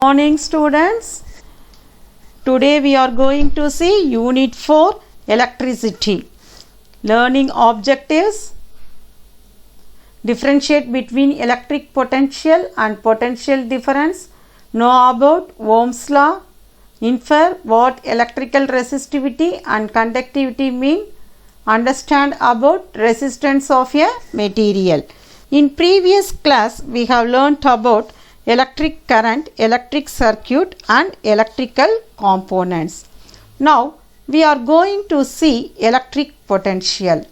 Morning students. Today we are going to see unit 4 electricity. Learning objectives: differentiate between electric potential and potential difference, know about Ohm's law, infer what electrical resistivity and conductivity mean, understand about resistance of a material. In previous class we have learnt about electric current, electric circuit and electrical components. Now we are going to see electric potential.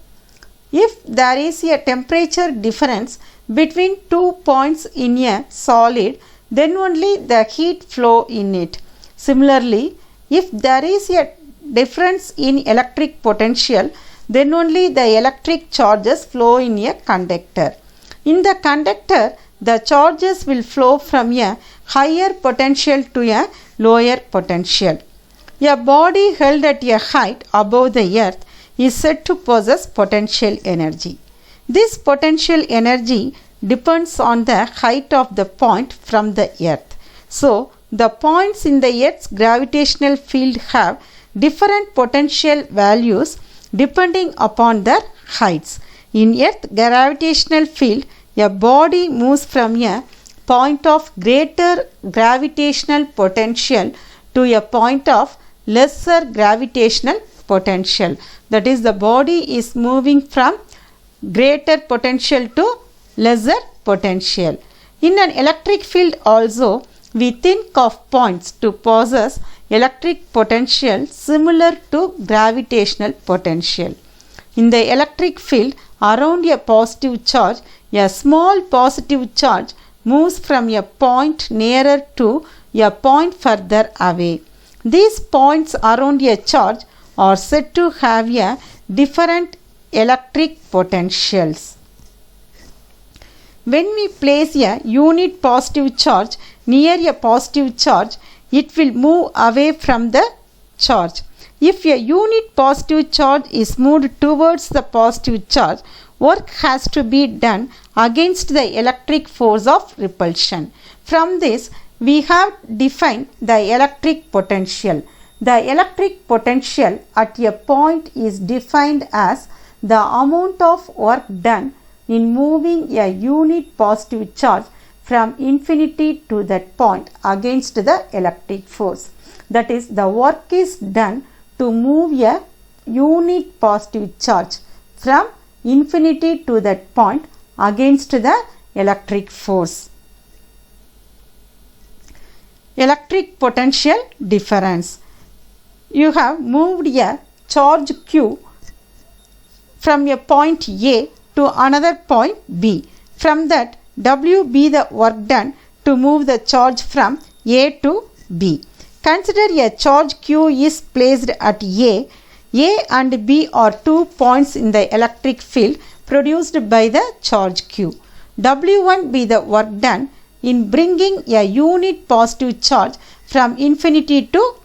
If there is a temperature difference between 2 points in a solid, then only the heat flow in it. Similarly, if there is a difference in electric potential, then only the electric charges flow in a conductor. In the conductor, the charges will flow from a higher potential to a lower potential. A body held at a height above the earth is said to possess potential energy. This potential energy depends on the height of the point from the earth. So, the points in the earth's gravitational field have different potential values depending upon their heights. In earth's gravitational field, a body moves from a point of greater gravitational potential to a point of lesser gravitational potential. That is, the body is moving from greater potential to lesser potential. In an electric field also, we think of points to possess electric potential similar to gravitational potential. In the electric field, around a positive charge, a small positive charge moves from a point nearer to a point further away. These points around a charge are said to have a different electric potentials. When we place a unit positive charge near a positive charge, it will move away from the charge. If a unit positive charge is moved towards the positive charge, work has to be done against the electric force of repulsion. From this, we have defined the electric potential. The electric potential at a point is defined as the amount of work done in moving a unit positive charge from infinity to that point against the electric force. That is, the work is done to move a unit positive charge from infinity to that point against the electric force. Electric potential difference. You have moved a charge Q from a point A to another point B. From that, W be the work done to move the charge from A to B. Consider a charge Q is placed at A. A and B are 2 points in the electric field produced by the charge Q. W1 be the work done in bringing a unit positive charge from infinity to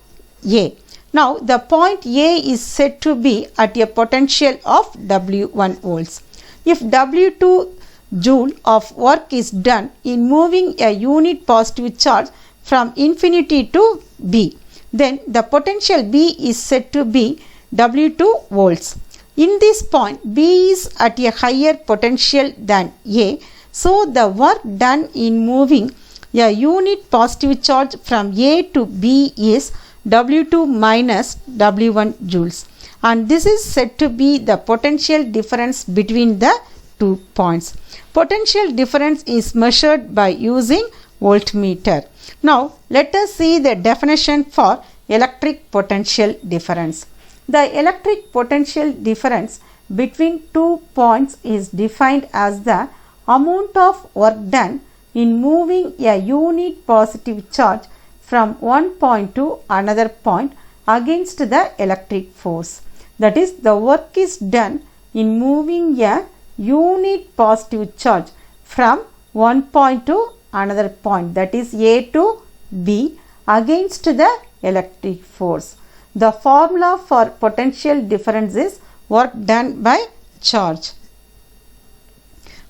A. Now, the point A is said to be at a potential of W1 volts. If W2 joule of work is done in moving a unit positive charge from infinity to B, then the potential B is said to be W2 volts. In this point, B is at a higher potential than A, so the work done in moving a unit positive charge from A to B is W2 minus W1 joules, and this is said to be the potential difference between the 2 points. Potential difference is measured by using voltmeter. Now, let us see the definition for electric potential difference. The electric potential difference between 2 points is defined as the amount of work done in moving a unit positive charge from one point to another point against the electric force. That is, the work is done in moving a unit positive charge from one point to another point, that is A to B, against the electric force. The formula for potential difference is work done by charge.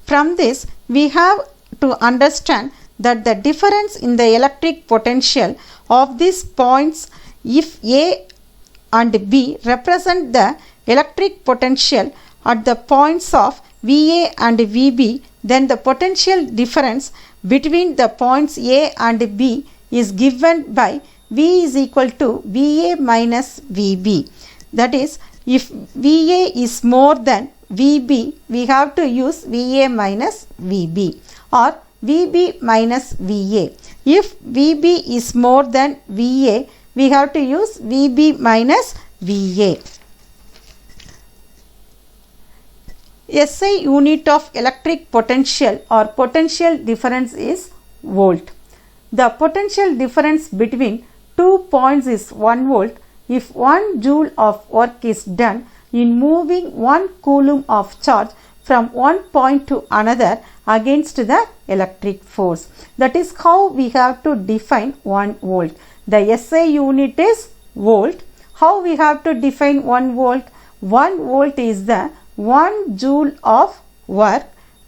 From this, we have to understand that the difference in the electric potential of these points, if A and B represent the electric potential at the points of VA and VB, then the potential difference between the points A and B is given by V is equal to VA minus VB. That is, if VA is more than VB, we have to use VA minus VB, or VB minus VA. If VB is more than VA, we have to use VB minus VA. SI unit of electric potential or potential difference is volt. The potential difference between 2 points is 1 volt if 1 joule of work is done in moving 1 coulomb of charge from one point to another against the electric force. That is how we have to define 1 volt. The SI unit is volt. How we have to define 1 volt? 1 volt is the 1 joule of work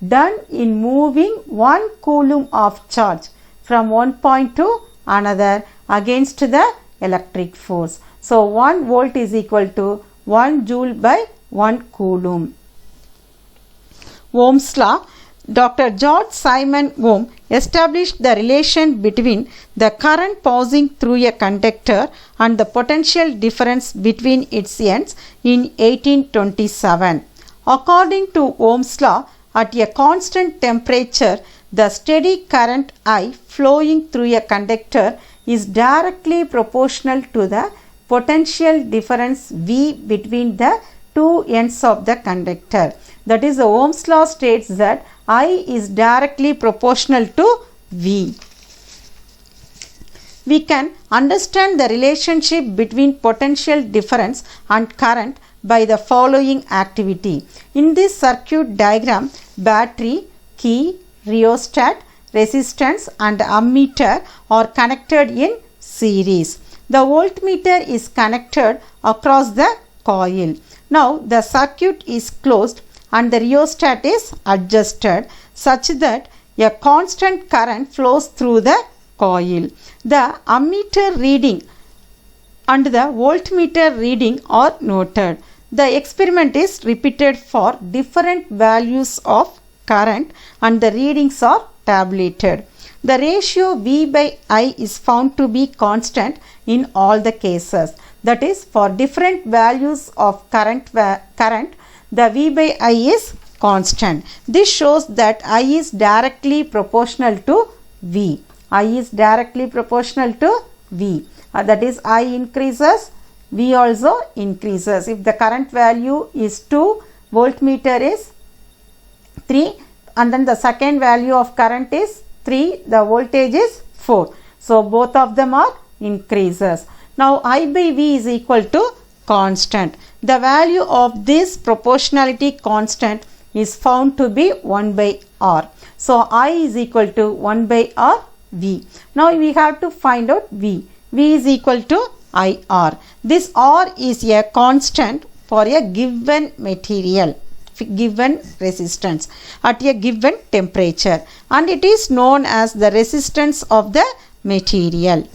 done in moving 1 coulomb of charge from one point to another against the electric force. So 1 volt is equal to 1 joule by 1 coulomb. Ohm's law. Dr. George Simon Ohm established the relation between the current passing through a conductor and the potential difference between its ends in 1827. According to Ohm's law, at a constant temperature, the steady current I flowing through a conductor is directly proportional to the potential difference V between the two ends of the conductor. That is, the Ohm's law states that I is directly proportional to V. We can understand the relationship between potential difference and current by the following activity. In this circuit diagram, battery, key, rheostat, resistance and ammeter are connected in series. The voltmeter is connected across the coil. Now the circuit is closed and the rheostat is adjusted such that a constant current flows through the coil. The ammeter reading and the voltmeter reading are noted. The experiment is repeated for different values of current and the readings are tabulated. The ratio V by I is found to be constant in all the cases. That is, for different values of current, the V by I is constant. This shows that I is directly proportional to V. I is directly proportional to V. That is, I increases, V also increases. If the current value is 2, voltmeter is 3, and then the second value of current is 3, the voltage is 4. So both of them are increases. Now I by V is equal to constant. The value of this proportionality constant is found to be 1 by R. So I is equal to 1 by R V. Now we have to find out V. V is equal to IR. This R is a constant for a given material, given resistance at a given temperature, and it is known as the resistance of the material.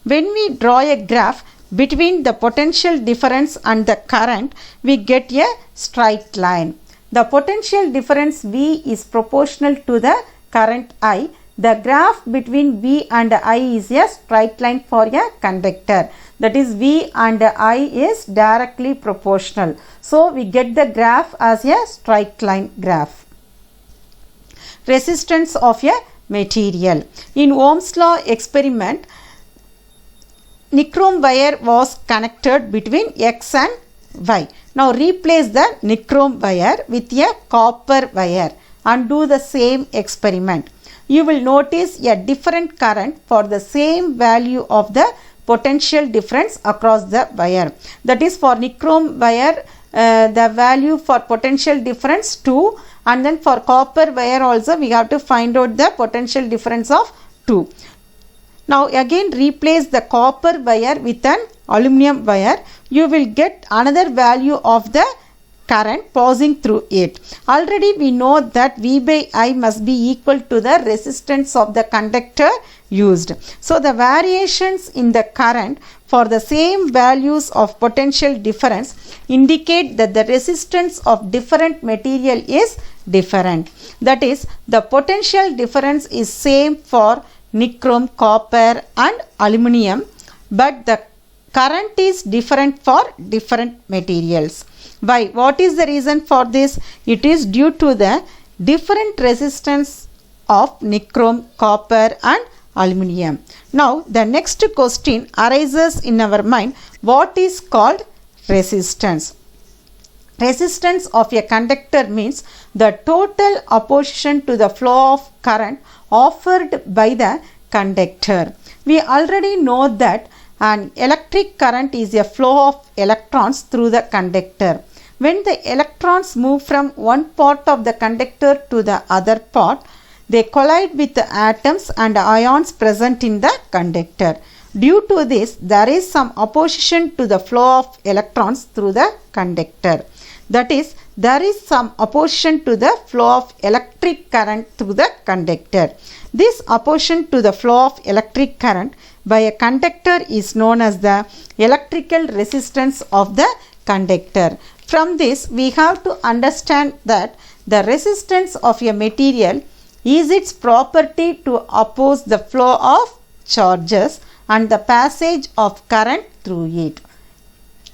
When we draw a graph between the potential difference and the current, we get a straight line. The potential difference V is proportional to the current I. The graph between V and I is a straight line for a conductor. That is, V and I is directly proportional. So we get the graph as a straight line graph. Resistance of a material. In Ohm's law experiment, nichrome wire was connected between X and Y. Now replace the nichrome wire with a copper wire and do the same experiment. You will notice a different current for the same value of the potential difference across the wire. That is, for nichrome wire, the value for potential difference 2, and then for copper wire also we have to find out the potential difference of 2. Now again replace the copper wire with an aluminum wire. You will get another value of the current passing through it. Already we know that V by I must be equal to the resistance of the conductor used. So the variations in the current for the same values of potential difference indicate that the resistance of different material is different. That is, the potential difference is same for nichrome, copper and aluminum, but the current is different for different materials. Why? What is the reason for this? It is due to the different resistance of nichrome, copper and aluminum. Now the next question arises in our mind, what is called resistance? Resistance of a conductor means the total opposition to the flow of current offered by the conductor. We already know that an electric current is a flow of electrons through the conductor. When the electrons move from one part of the conductor to the other part, they collide with the atoms and ions present in the conductor. Due to this, there is some opposition to the flow of electrons through the conductor. That is, there is some opposition to the flow of electric current through the conductor. This opposition to the flow of electric current by a conductor is known as the electrical resistance of the conductor. From this, we have to understand that the resistance of a material is its property to oppose the flow of charges and the passage of current through it.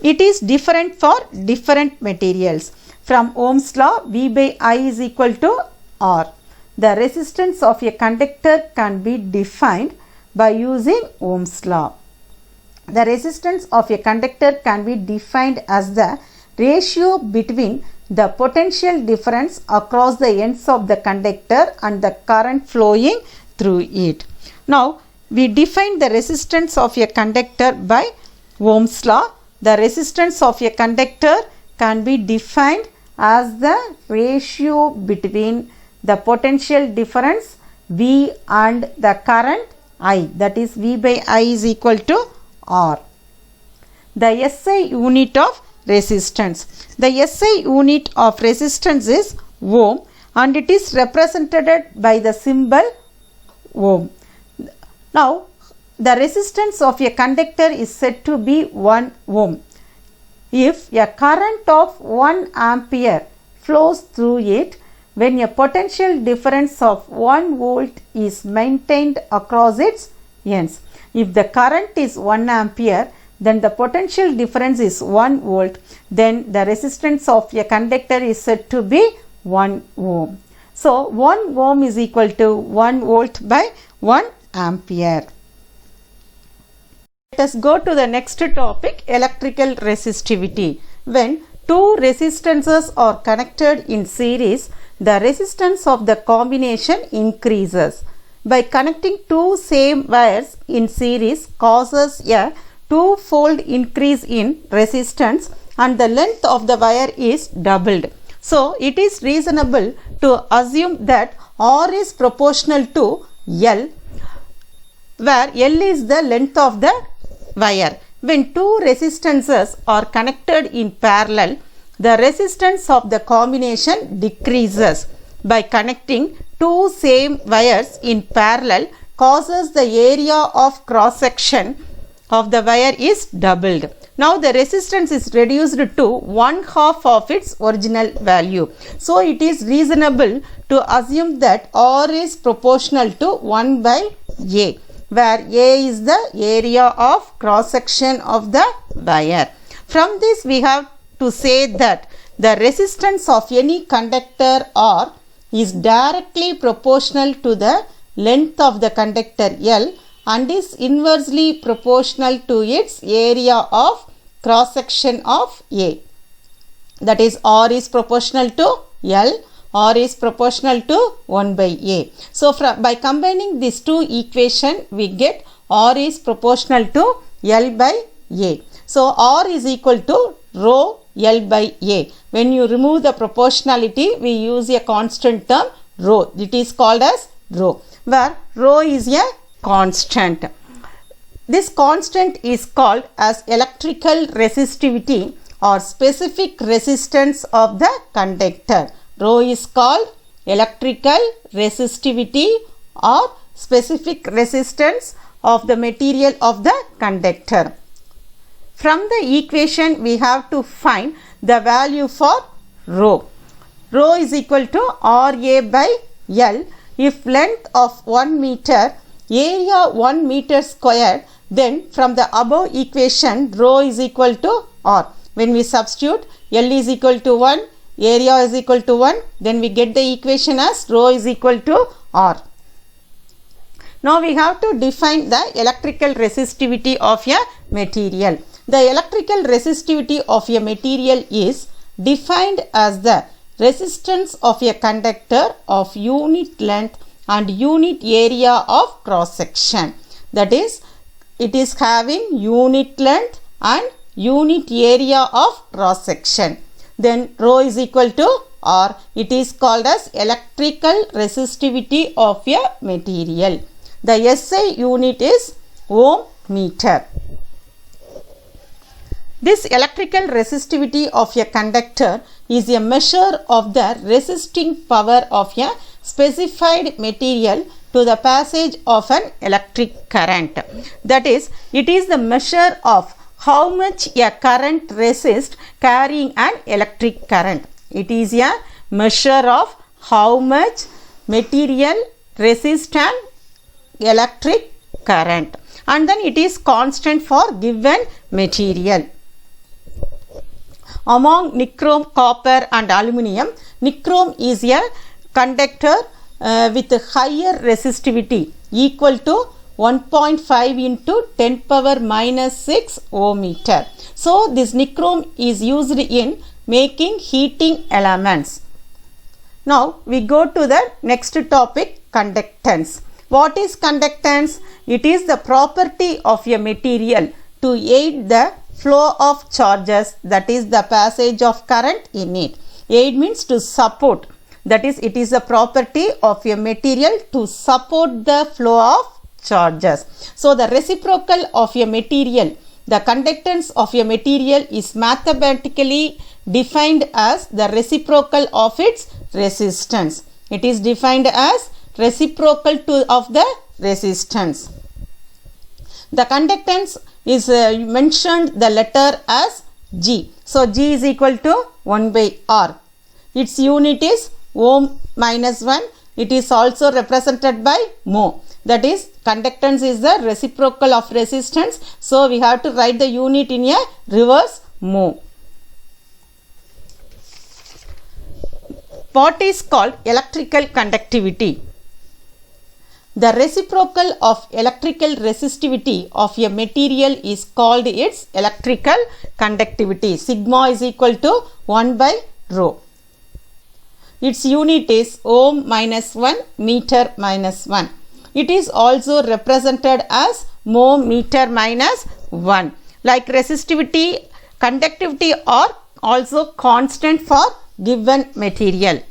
It is different for different materials. From Ohm's law, V by I is equal to R. The resistance of a conductor can be defined by using Ohm's law. The resistance of a conductor can be defined as the ratio between the potential difference across the ends of the conductor and the current flowing through it. Now, we define the resistance of a conductor by Ohm's law. The resistance of a conductor can be defined as the ratio between the potential difference V and the current I, that is V by I is equal to R. The SI unit of resistance. The SI unit of resistance is ohm and it is represented by the symbol ohm. Now, the resistance of a conductor is said to be 1 ohm. If a current of 1 ampere flows through it, when a potential difference of 1 volt is maintained across its ends. If the current is 1 ampere, then the potential difference is 1 volt, then the resistance of a conductor is said to be 1 ohm. So, 1 ohm is equal to 1 volt by 1 ampere. Let us go to the next topic, electrical resistivity. When two resistances are connected in series, the resistance of the combination increases. By connecting two same wires in series causes a two-fold increase in resistance and the length of the wire is doubled. So, it is reasonable to assume that R is proportional to L, where L is the length of the wire. When two resistances are connected in parallel, the resistance of the combination decreases. By connecting two same wires in parallel causes the area of cross section of the wire is doubled. Now the resistance is reduced to 1/2 of its original value. So it is reasonable to assume that R is proportional to 1 by A, where A is the area of cross section of the wire. From this we have to say that the resistance of any conductor R is directly proportional to the length of the conductor L and is inversely proportional to its area of cross section of A. That is, R is proportional to L, R is proportional to 1 by A. So by combining these two equations, we get R is proportional to L by A. So R is equal to rho L by A. When you remove the proportionality, we use a constant term rho. It is called as rho, where rho is a constant. This constant is called as electrical resistivity or specific resistance of the conductor. Rho is called electrical resistivity or specific resistance of the material of the conductor. From the equation we have to find the value for rho. Rho is equal to RA by L. If length of 1 meter, area 1 meter squared, then from the above equation rho is equal to R. When we substitute L is equal to 1, area is equal to 1, then we get the equation as rho is equal to R. Now we have to define the electrical resistivity of a material. The electrical resistivity of a material is defined as the resistance of a conductor of unit length and unit area of cross section. That is, it is having unit length and unit area of cross section. Then rho is equal to R. It is called as electrical resistivity of a material. The SI unit is ohm meter. This electrical resistivity of a conductor is a measure of the resisting power of a specified material to the passage of an electric current. That is, it is the measure of how much a current resists carrying an electric current. It is a measure of how much material resists an electric current, and then it is constant for given material. Among nichrome, copper and aluminium, nichrome is a conductor with a higher resistivity equal to 1.5 into 10 power minus 6 ohm meter. So this nichrome is used in making heating elements. Now we go to the next topic, conductance. What is conductance? It is the property of a material to aid the flow of charges, that is the passage of current in it. Aid means to support, that is it is a property of a material to support the flow of charges. So the reciprocal of a material, the conductance of a material is mathematically defined as the reciprocal of its resistance. It is defined as reciprocal of the resistance. The conductance is mentioned the letter as G. So G is equal to 1 by R. Its unit is ohm minus 1. It is also represented by mho. That is, conductance is the reciprocal of resistance. So we have to write the unit in a reverse mho. What is called electrical conductivity? The reciprocal of electrical resistivity of a material is called its electrical conductivity. Sigma is equal to 1 by rho. Its unit is ohm minus 1, meter minus 1. It is also represented as mho meter minus 1. Like resistivity, conductivity are also constant for given material.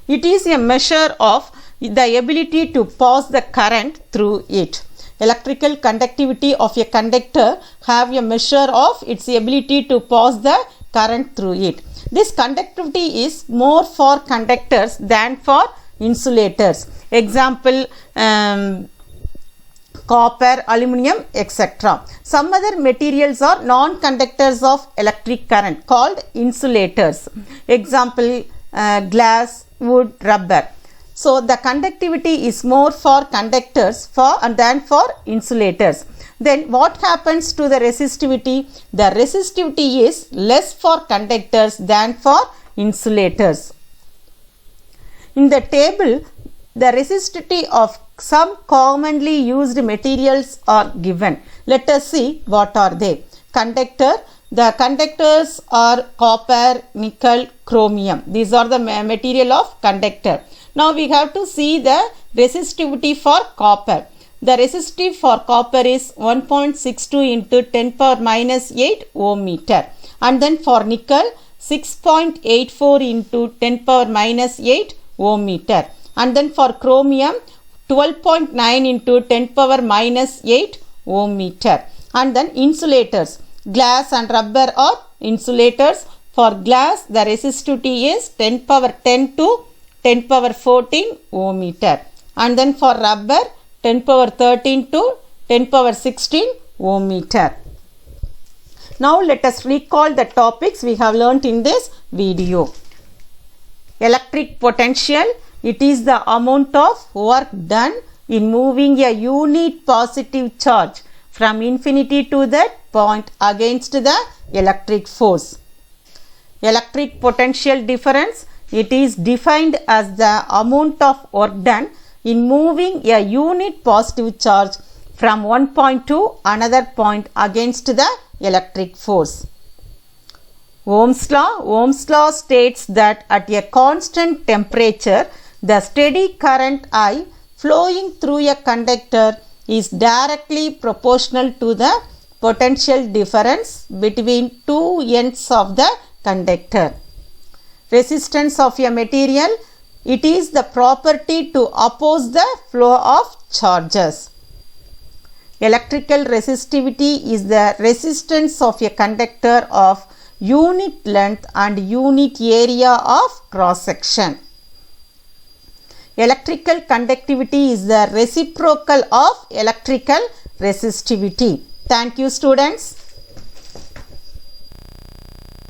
It is a measure of the ability to pass the current through it. Electrical conductivity of a conductor have a measure of its ability to pass the current through it. This conductivity is more for conductors than for insulators. Example, copper, aluminium, etc. Some other materials are non-conductors of electric current called insulators. Example, glass, wood, rubber. So the conductivity is more for conductors than for insulators. Then what happens to the resistivity? The resistivity is less for conductors than for insulators. In the table, the resistivity of some commonly used materials are given. Let us see what are they. Conductor. The conductors are copper, nickel, chromium. These are the material of conductor. Now we have to see the resistivity for copper. The resistivity for copper is 1.62 into 10 power minus 8 ohm meter. And then for nickel, 6.84 into 10 power minus 8 ohm meter. And then for chromium, 12.9 into 10 power minus 8 ohm meter. And then insulators. glass and rubber are insulators. For glass, the resistivity is 10 power 10 to 10 power 14 ohm meter. And then for rubber, 10 power 13 to 10 power 16 ohm meter. Now let us recall the topics we have learnt in this video. Electric potential, it is the amount of work done in moving a unit positive charge from infinity to that point against the electric force. Electric potential difference, it is defined as the amount of work done in moving a unit positive charge from one point to another point against the electric force. Ohm's law states that at a constant temperature, the steady current I flowing through a conductor is directly proportional to the potential difference between two ends of the conductor. Resistance of a material, it is the property to oppose the flow of charges. Electrical resistivity is the resistance of a conductor of unit length and unit area of cross section. Electrical conductivity is the reciprocal of electrical resistivity. Thank you, students.